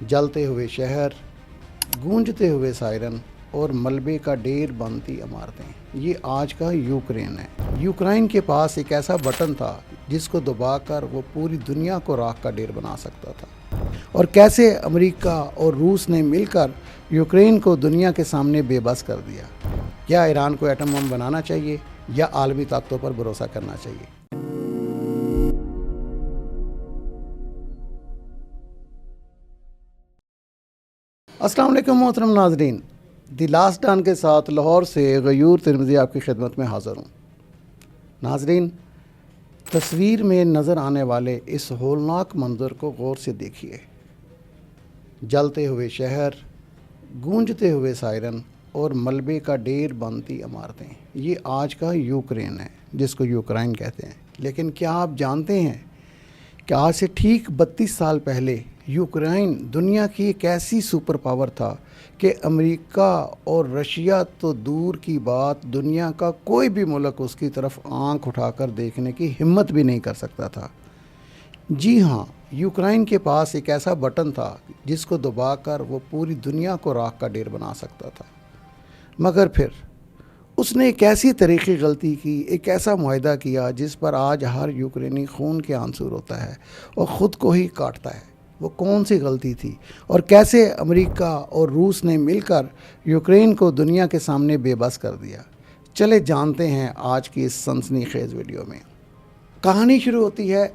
جلتے ہوئے شہر، گونجتے ہوئے سائرن اور ملبے کا ڈھیر بنتی عمارتیں، یہ آج کا یوکرین ہے۔ یوکرائن کے پاس ایک ایسا بٹن تھا جس کو دبا کر وہ پوری دنیا کو راکھ کا ڈھیر بنا سکتا تھا۔ اور کیسے امریکہ اور روس نے مل کر یوکرین کو دنیا کے سامنے بے بس کر دیا۔ کیا ایران کو ایٹم بم بنانا چاہیے یا عالمی طاقتوں پر بھروسہ کرنا چاہیے؟ السلام علیکم محترم ناظرین، دی لاسٹ ڈان کے ساتھ لاہور سے غیور ترمذی آپ کی خدمت میں حاضر ہوں۔ ناظرین، تصویر میں نظر آنے والے اس ہولناک منظر کو غور سے دیکھیے۔ جلتے ہوئے شہر، گونجتے ہوئے سائرن اور ملبے کا ڈھیر بنتی عمارتیں، یہ آج کا یوکرین ہے جس کو یوکرائن کہتے ہیں۔ لیکن کیا آپ جانتے ہیں کہ آج سے ٹھیک 32 سال پہلے یوکرائن دنیا کی ایک ایسی سپر پاور تھا کہ امریکہ اور رشیا تو دور کی بات، دنیا کا کوئی بھی ملک اس کی طرف آنکھ اٹھا کر دیکھنے کی ہمت بھی نہیں کر سکتا تھا۔ جی ہاں، یوکرائن کے پاس ایک ایسا بٹن تھا جس کو دبا کر وہ پوری دنیا کو راکھ کا ڈھیر بنا سکتا تھا، مگر پھر اس نے ایک ایسی تاریخی غلطی کی، ایک ایسا معاہدہ کیا جس پر آج ہر یوکرینی خون کے آنسو روتا ہے اور خود کو ہی کاٹتا ہے۔ وہ کون سی غلطی تھی اور کیسے امریکہ اور روس نے مل کر یوکرین کو دنیا کے سامنے بے بس کر دیا؟ چلے جانتے ہیں آج کی اس سنسنی خیز ویڈیو میں۔ کہانی شروع ہوتی ہے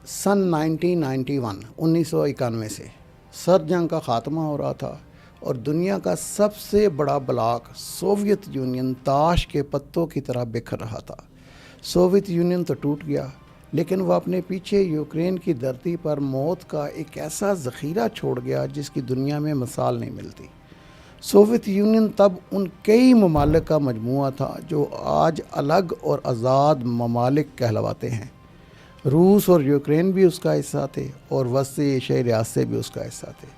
سن 1991 سے۔ سرد جنگ کا خاتمہ ہو رہا تھا اور دنیا کا سب سے بڑا بلاک سوویت یونین تاش کے پتوں کی طرح بکھر رہا تھا۔ سوویت یونین تو ٹوٹ گیا، لیکن وہ اپنے پیچھے یوکرین کی دھرتی پر موت کا ایک ایسا ذخیرہ چھوڑ گیا جس کی دنیا میں مثال نہیں ملتی۔ سوویت یونین تب ان کئی ممالک کا مجموعہ تھا جو آج الگ اور آزاد ممالک کہلواتے ہیں۔ روس اور یوکرین بھی اس کا حصہ تھے اور وسطی ایشیائی ریاستیں بھی اس کا حصہ تھے۔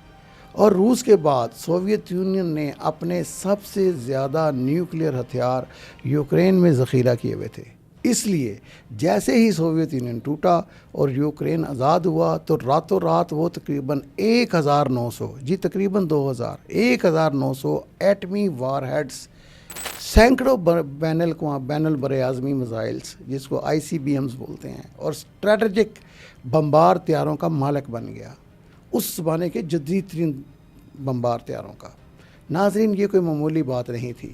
اور روس کے بعد سوویت یونین نے اپنے سب سے زیادہ نیوکلیئر ہتھیار یوکرین میں ذخیرہ کیے ہوئے تھے۔ اس لیے جیسے ہی سوویت یونین ٹوٹا اور یوکرین آزاد ہوا تو راتوں رات وہ تقریباً 1900 ایٹمی وار ہیڈز، سینکڑوں بین البراعظمی میزائلز جس کو ICBMs بولتے ہیں، اور اسٹریٹجک بمبار طیاروں کا مالک بن گیا، اس زمانے کے جدید ترین بمبار طیاروں کا۔ ناظرین، یہ کوئی معمولی بات نہیں تھی۔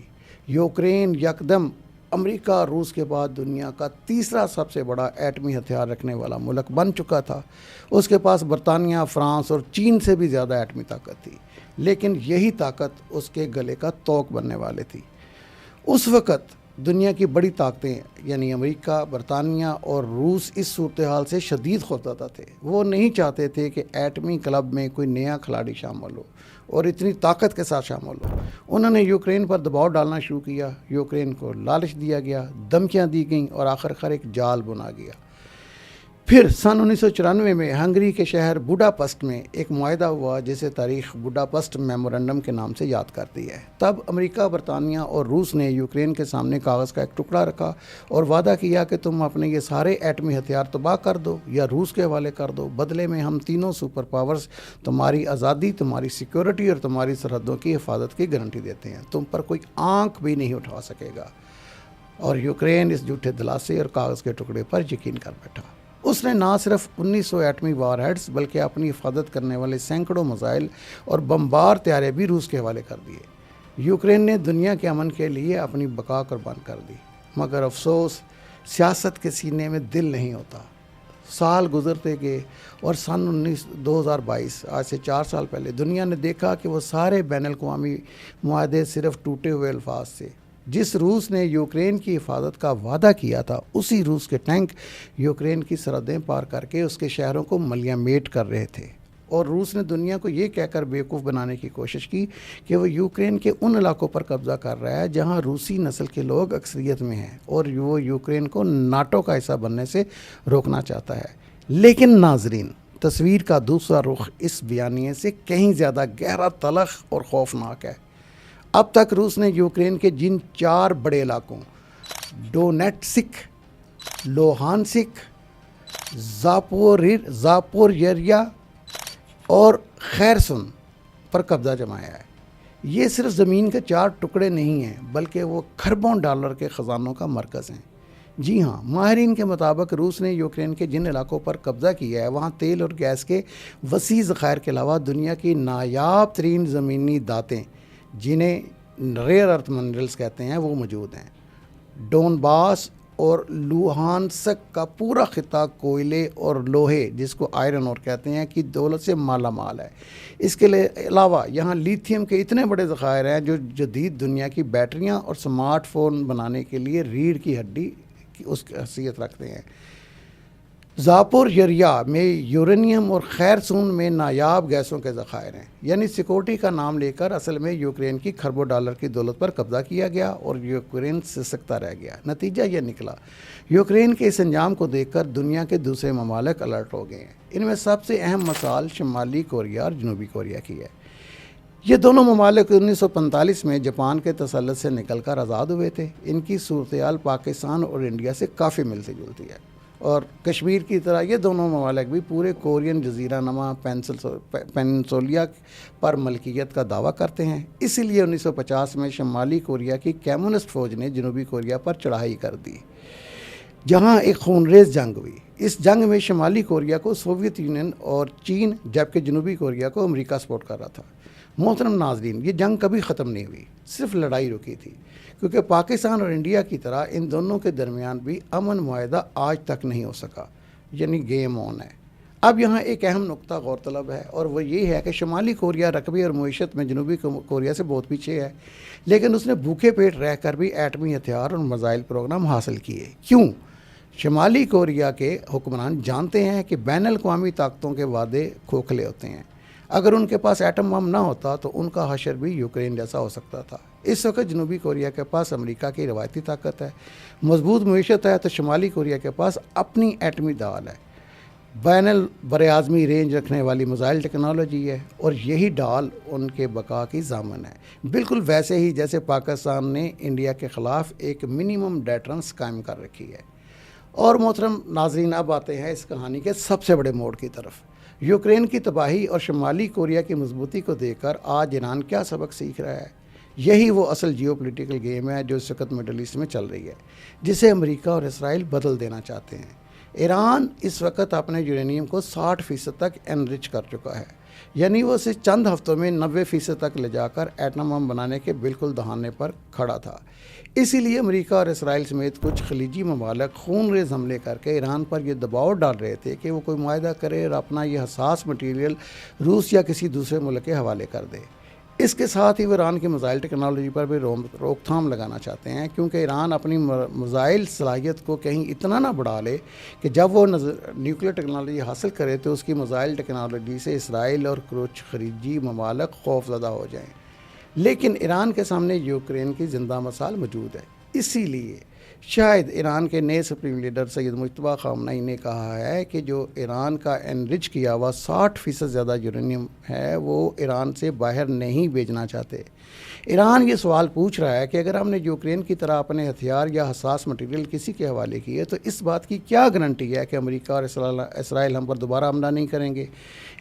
یوکرین یکدم امریکہ اور روس کے بعد دنیا کا تیسرا سب سے بڑا ایٹمی ہتھیار رکھنے والا ملک بن چکا تھا۔ اس کے پاس برطانیہ، فرانس اور چین سے بھی زیادہ ایٹمی طاقت تھی، لیکن یہی طاقت اس کے گلے کا توق بننے والے تھی۔ اس وقت دنیا کی بڑی طاقتیں یعنی امریکہ، برطانیہ اور روس اس صورتحال سے شدید خوفزدہ تھے۔ وہ نہیں چاہتے تھے کہ ایٹمی کلب میں کوئی نیا کھلاڑی شامل ہو اور اتنی طاقت کے ساتھ شامل ہو۔ انہوں نے یوکرین پر دباؤ ڈالنا شروع کیا، یوکرین کو لالچ دیا گیا، دھمکیاں دی گئیں اور آخر ایک جال بنا گیا۔ پھر سن 1994 میں ہنگری کے شہر بوڈاپسٹ میں ایک معاہدہ ہوا جسے تاریخ بوڈاپسٹ میمورنڈم کے نام سے یاد کرتی ہے۔ تب امریکہ، برطانیہ اور روس نے یوکرین کے سامنے کاغذ کا ایک ٹکڑا رکھا اور وعدہ کیا کہ تم اپنے یہ سارے ایٹمی ہتھیار تباہ کر دو یا روس کے حوالے کر دو، بدلے میں ہم تینوں سپر پاورز تمہاری آزادی، تمہاری سیکیورٹی اور تمہاری سرحدوں کی حفاظت کی گارنٹی دیتے ہیں، تم پر کوئی آنکھ بھی نہیں اٹھا سکے گا۔ اور یوکرین اس جھوٹے دلاسے اور کاغذ کے ٹکڑے پر یقین کر بیٹھا۔ اس نے نہ صرف 1900 ایٹمی وار ہیڈز بلکہ اپنی حفاظت کرنے والے سینکڑوں میزائل اور بمبار طیارے بھی روس کے حوالے کر دیے۔ یوکرین نے دنیا کے امن کے لیے اپنی بقا قربان کر دی، مگر افسوس سیاست کے سینے میں دل نہیں ہوتا۔ سال گزرتے گئے اور سن 2022 آج سے 4 سال پہلے دنیا نے دیکھا کہ وہ سارے بین الاقوامی معاہدے صرف ٹوٹے ہوئے الفاظ سے۔ جس روس نے یوکرین کی حفاظت کا وعدہ کیا تھا، اسی روس کے ٹینک یوکرین کی سرحدیں پار کر کے اس کے شہروں کو ملیہ میٹ کر رہے تھے، اور روس نے دنیا کو یہ کہہ کر بیوقوف بنانے کی کوشش کی کہ وہ یوکرین کے ان علاقوں پر قبضہ کر رہا ہے جہاں روسی نسل کے لوگ اکثریت میں ہیں، اور وہ یوکرین کو ناٹو کا حصہ بننے سے روکنا چاہتا ہے۔ لیکن ناظرین، تصویر کا دوسرا رخ اس بیانیے سے کہیں زیادہ گہرا، تلخ اور خوفناک ہے۔ اب تک روس نے یوکرین کے جن 4 بڑے علاقوں ڈونیٹسک، لوہانسک، زاپوریریا اور خیرسن پر قبضہ جمایا ہے۔ یہ صرف زمین کے 4 ٹکڑے نہیں ہیں بلکہ وہ خربوں ڈالر کے خزانوں کا مرکز ہیں۔ جی ہاں، ماہرین کے مطابق روس نے یوکرین کے جن علاقوں پر قبضہ کیا ہے وہاں تیل اور گیس کے وسیع ذخائر کے علاوہ دنیا کی نایاب ترین زمینی دھاتیں جنہیں ریئر ارتھ منرلز کہتے ہیں وہ موجود ہیں۔ ڈونباس اور لوہانسک کا پورا خطہ کوئلے اور لوہے جس کو آئرن اور کہتے ہیں کی دولت سے مالا مال ہے۔ اس کے علاوہ یہاں لیتھیم کے اتنے بڑے ذخائر ہیں جو جدید دنیا کی بیٹریاں اور سمارٹ فون بنانے کے لیے ریڑھ کی ہڈی کی اس کی حیثیت رکھتے ہیں۔ زاپورژیا میں یورینیم اور خیرسون میں نایاب گیسوں کے ذخائر ہیں۔ یعنی سیکورٹی کا نام لے کر اصل میں یوکرین کی خربوں ڈالر کی دولت پر قبضہ کیا گیا اور یوکرین سسکتا رہ گیا۔ نتیجہ یہ نکلا، یوکرین کے اس انجام کو دیکھ کر دنیا کے دوسرے ممالک الرٹ ہو گئے ہیں۔ ان میں سب سے اہم مثال شمالی کوریا اور جنوبی کوریا کی ہے۔ یہ دونوں ممالک 1945 میں جاپان کے تسلط سے نکل کر آزاد ہوئے تھے۔ ان کی صورتحال پاکستان اور انڈیا سے کافی ملتی جلتی ہے، اور کشمیر کی طرح یہ دونوں ممالک بھی پورے کورین جزیرہ نما پیننسولیا پر ملکیت کا دعویٰ کرتے ہیں۔ اسی لیے 1950 میں شمالی کوریا کی کمیونسٹ فوج نے جنوبی کوریا پر چڑھائی کر دی، جہاں ایک خونریز جنگ ہوئی۔ اس جنگ میں شمالی کوریا کو سوویت یونین اور چین جبکہ جنوبی کوریا کو امریکہ سپورٹ کر رہا تھا۔ محترم ناظرین، یہ جنگ کبھی ختم نہیں ہوئی، صرف لڑائی رکی تھی، کیونکہ پاکستان اور انڈیا کی طرح ان دونوں کے درمیان بھی امن معاہدہ آج تک نہیں ہو سکا، یعنی گیم آن ہے۔ اب یہاں ایک اہم نقطہ غور طلب ہے، اور وہ یہ ہے کہ شمالی کوریا رقبے اور معیشت میں جنوبی کوریا سے بہت پیچھے ہے، لیکن اس نے بھوکے پیٹ رہ کر بھی ایٹمی ہتھیار اور میزائل پروگرام حاصل کیے۔ کیوں؟ شمالی کوریا کے حکمران جانتے ہیں کہ بین الاقوامی طاقتوں کے وعدے کھوکھلے ہوتے ہیں۔ اگر ان کے پاس ایٹم بم نہ ہوتا تو ان کا حشر بھی یوکرین جیسا ہو سکتا تھا۔ اس وقت جنوبی کوریا کے پاس امریکہ کی روایتی طاقت ہے، مضبوط معیشت ہے، تو شمالی کوریا کے پاس اپنی ایٹمی ڈال ہے، بین البراعظمی رینج رکھنے والی میزائل ٹیکنالوجی ہے، اور یہی ڈال ان کے بقا کی ضامن ہے، بالکل ویسے ہی جیسے پاکستان نے انڈیا کے خلاف ایک منیمم ڈیٹرنس قائم کر رکھی ہے۔ اور محترم ناظرین، اب آتے ہیں اس کہانی کے سب سے بڑے موڑ کی طرف۔ یوکرین کی تباہی اور شمالی کوریا کی مضبوطی کو دیکھ کر آج ایران کیا سبق سیکھ رہا ہے؟ یہی وہ اصل جیو پولیٹیکل گیم ہے جو اس وقت مڈل ایسٹ میں چل رہی ہے، جسے امریکہ اور اسرائیل بدل دینا چاہتے ہیں۔ ایران اس وقت اپنے یورینیم کو 60% تک انرچ کر چکا ہے، یعنی وہ اسے چند ہفتوں میں 90% تک لے جا کر ایٹم بم بنانے کے بالکل دہانے پر کھڑا تھا۔ اسی لیے امریکہ اور اسرائیل سمیت کچھ خلیجی ممالک خون ریز حملے کر کے ایران پر یہ دباؤ ڈال رہے تھے کہ وہ کوئی معاہدہ کرے اور اپنا یہ حساس مٹیریل روس یا کسی دوسرے ملک کے حوالے کر دے۔ اس کے ساتھ ہی وہ ایران کی میزائل ٹیکنالوجی پر بھی روک تھام لگانا چاہتے ہیں، کیونکہ ایران اپنی میزائل صلاحیت کو کہیں اتنا نہ بڑھا لے کہ جب وہ نیوکلیر ٹیکنالوجی حاصل کرے تو اس کی میزائل ٹیکنالوجی سے اسرائیل اور کچھ خلیجی ممالک خوف زدہ ہو جائیں۔ لیکن ایران کے سامنے یوکرین کی زندہ مثال موجود ہے، اسی لیے شاید ایران کے نئے سپریم لیڈر سید مجتبیٰ خامنہئی نے کہا ہے کہ جو ایران کا انرچ کیا ہوا 60% زیادہ یورینیم ہے وہ ایران سے باہر نہیں بھیجنا چاہتے۔ ایران یہ سوال پوچھ رہا ہے کہ اگر ہم نے یوکرین کی طرح اپنے ہتھیار یا حساس مٹیریل کسی کے حوالے کیے تو اس بات کی کیا گارنٹی ہے کہ امریکہ اور اسرائیل ہم پر دوبارہ حملہ نہیں کریں گے؟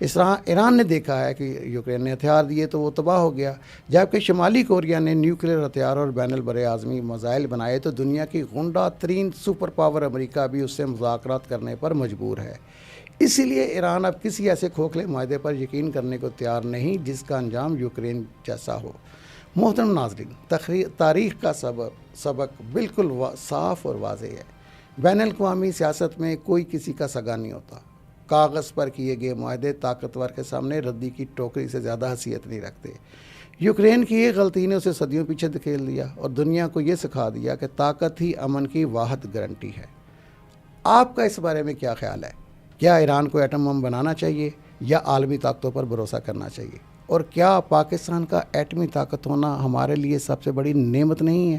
ایران نے دیکھا ہے کہ یوکرین نے ہتھیار دیے تو وہ تباہ ہو گیا، جبکہ شمالی کوریا نے نیوکلیر ہتھیار اور بین البراعظمی میزائل بنائے تو دنیا کی غنڈہ ترین سپر پاور امریکہ بھی اس سے مذاکرات کرنے پر مجبور ہے۔ اسی لیے ایران اب کسی ایسے کھوکھلے معاہدے پر یقین کرنے کو تیار نہیں جس کا انجام یوکرین جیسا ہو۔ محترم ناظرین، تاریخ کا سبق بالکل صاف اور واضح ہے۔ بین الاقوامی سیاست میں کوئی کسی کا سگا نہیں ہوتا۔ کاغذ پر کیے گئے معاہدے طاقتور کے سامنے ردی کی ٹوکری سے زیادہ حیثیت نہیں رکھتے۔ یوکرین کی ایک غلطی نے اسے صدیوں پیچھے دھکیل دیا اور دنیا کو یہ سکھا دیا کہ طاقت ہی امن کی واحد گارنٹی ہے۔ آپ کا اس بارے میں کیا خیال ہے؟ کیا ایران کو ایٹم بم بنانا چاہیے یا عالمی طاقتوں پر بھروسہ کرنا چاہیے؟ اور کیا پاکستان کا ایٹمی طاقت ہونا ہمارے لیے سب سے بڑی نعمت نہیں ہے؟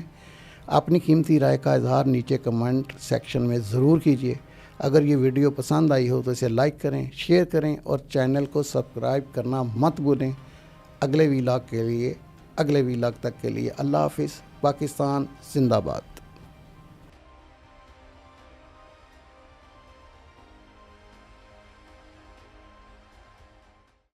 اپنی قیمتی رائے کا اظہار نیچے کمنٹ سیکشن میں ضرور کیجیے۔ اگر یہ ویڈیو پسند آئی ہو تو اسے لائک کریں، شیئر کریں اور چینل کو سبسکرائب کرنا مت بھولیں۔ اگلے ویلاگ تک کے لیے اللہ حافظ۔ پاکستان زندہ باد۔